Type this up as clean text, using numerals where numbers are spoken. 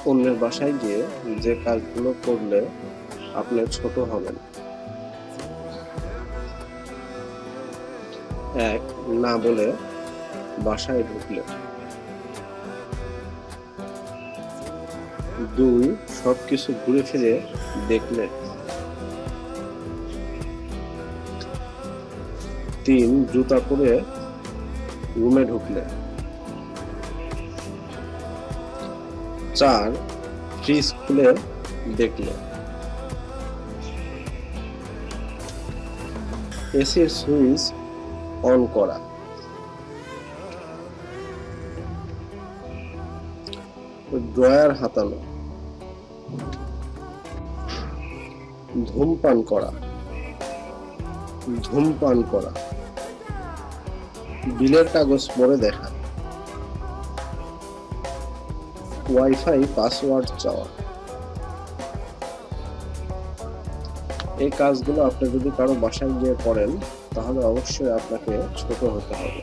অন্যের বাসায় গিয়ে যে কাজগুলো করলে আপনি ছোট হবেন। ১. না বলে বাসায় ঢুকলে। ২. সবকিছু ঘুরে ফিরে দেখলে। ৩. জুতা পরে রুমে ঢুকলে। ৪. ফ্রিজ খুলে দেখলে। এসির সুইচ অন করা। ড্রয়ার হাতানো। ধূমপান করা। ধূমপান করা। বিলের কাগজ পড়ে দেখা। ওয়াইফাই পাসওয়ার্ড চাওয়া। এই কাজগুলো আপনি যদি কারো বাসায় গিয়ে করেন তাহলে অবশ্যই আপনাকে ছোট হতে হবে।